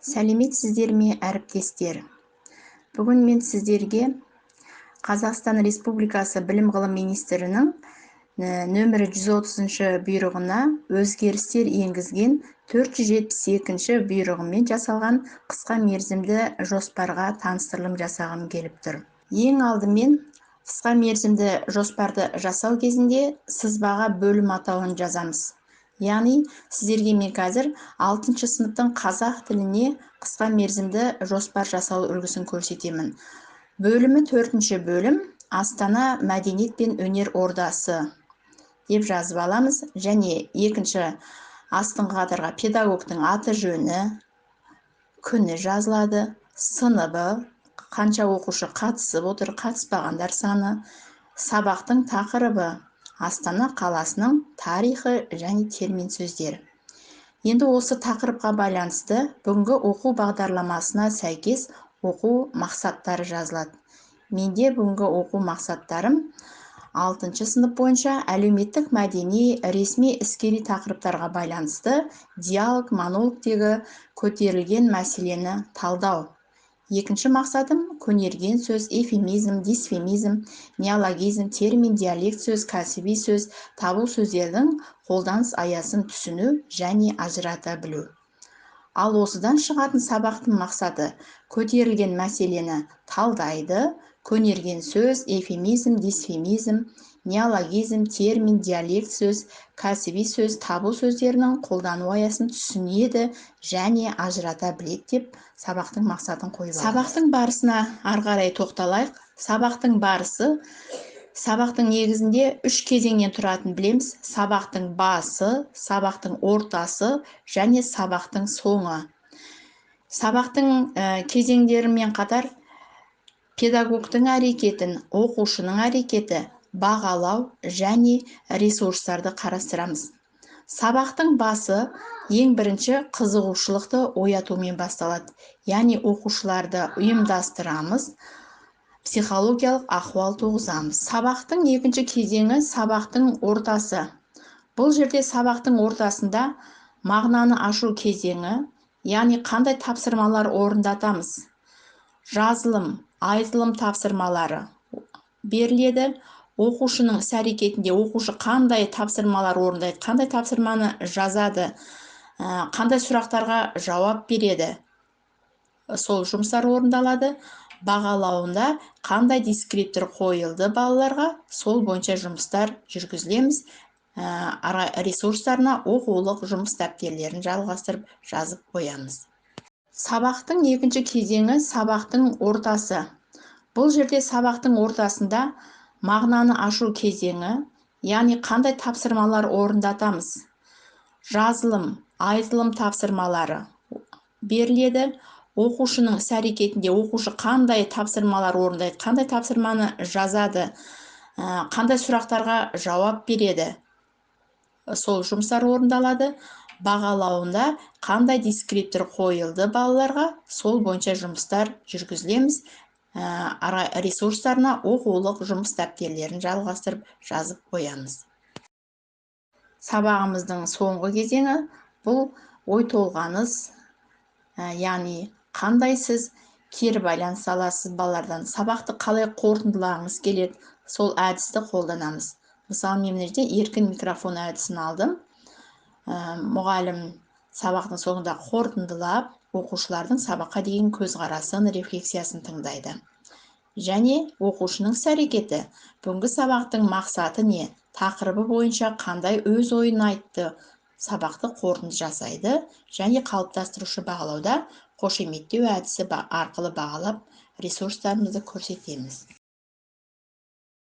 Сәлеметсіздер ме, әріптестер? Бүгін мен сіздерге Қазақстан Республикасы Білім ғылым министрінің нөмірі 130-шы бұйрығына өзгерістер енгізген 472-ші бұйрығымен жасалған қысқа мерзімді жоспарға таныстырылым жасағым келіп тұр. Ең алдымен қысқа мерзімді жоспарды жасау кезінде сызбаға бөлім атауын жазамыз. Яғни, сіздерге мен қазір 6-шы сыныптың қазақ тіліне қысқа мерзімді жоспар жасау үлгісін көрсетемін. Бөлімі 4-ші бөлім Астана мәдениет пен өнер ордасы деп жазып аламыз. Және екінші астыңғы қатарға педагогтың аты жөні, күні жазылады, сыныбы, қанша оқушы қатысып отыр, қатыспағандар саны, сабақтың тақырыбы, Астана қаласының тарихы және термин сөздері. Енді осы тақырыпқа байланысты бүгінгі оқу бағдарламасына сәйкес оқу мақсаттары жазылады. Менде бүгінгі оқу мақсаттарым 6-шы сынып бойынша әлеуметтік мәдени ресми іскери тақырыптарға байланысты диалог, монологтегі көтерілген мәселені талдау. Екінші мақсатым көнерген сөз, эвфемизм, дисфемизм, неологизм, термин, диалект сөз, кәсіби сөз, табу сөздердің қолданыс аясын түсіну және ажырата білу. Ал осыдан шығатын сабақтың мақсаты көтерілген мәселені талдайды, көнерген сөз, эвфемизм, дисфемизм, неологизм, термин, диалект сөз, кәсіби сөз, табу сөздерінің қолдану аясын түсінеді және ажырата біледі деп сабақтың мақсатын қойып. Сабақтың барысына ары қарай тоқталайық. Сабақтың барысы сабақтың негізінде 3 кезеңнен тұратынын білеміз. Сабақтың басы, сабақтың ортасы және сабақтың соңы. Сабақтың кезеңдерімен қатар педагогтың әрекетін, оқушының әрекеті, бағалау және ресурстарды қарастырамыз. Сабақтың басы ең бірінші қызығушылықты оятумен басталады. Яғни оқушыларды ұйымдастырамыз, психологиялық ахуал туғызамыз. Сабақтың екінші кезеңі сабақтың ортасы. Бұл жерде сабақтың ортасында мағынаны ашу кезеңі, яғни қандай тапсырмалар орындатамыз. Жазылым, айтылым тапсырмалары беріледі. Оқушының іс-әрекетінде оқушы қандай тапсырмалар орындайды, қандай тапсырманы жазады, қандай сұрақтарға жауап береді. Сол жұмыстар орындалады. Бағалауында қандай дескриптор қойылды балаларға, сол бойынша жұмыстар жүргізілеміз. Ресурстарына оқулық жұмыс дәптерлерін жалғастырып жазып қоямыз. Сабақтың екінші кезеңі сабақтың ортасы. Бұл жерде сабақтың ортасында мағынаны ашу кезеңі, яғни қандай тапсырмалар орындатамыз. Жазылым, айтылым тапсырмалары беріледі. Оқушының іс-әрекетінде оқушы қандай тапсырмалар орындайды, қандай тапсырманы жазады, қандай сұрақтарға жауап береді. Сол жұмыстар орындалады. Бағалауында қандай дескриптор қойылды балаларға, сол бойынша жұмыстар жүргізілеміз. Ресурстарына оқулық жұмыс дәптерлерін жалғастырып жазып қоямыз. Сабағымыздың соңғы кезеңі бұл ой толғаныс, яғни қандай сіз кері байланыс аласыз балалардан, сабақты қалай қорытындылағыңыз келеді, сол әдісті қолданамыз. Мысалы, мен мына жерде еркін микрофон әдісін алдым. Мұғалім сабақтың соңында қорытындылап, оқушылардың сабаққа деген көзқарасын, рефлексиясын тыңдайды. Және оқушының іс-әрекеті, бүгінгі сабақтың мақсаты не, тақырыбы бойынша қандай өз ойын айтты, сабақты қорытынды жасайды. Және қалыптастырушы бағалауда қошеметтеу әдісі арқылы бағалап ресурстарымызды көрсетеміз.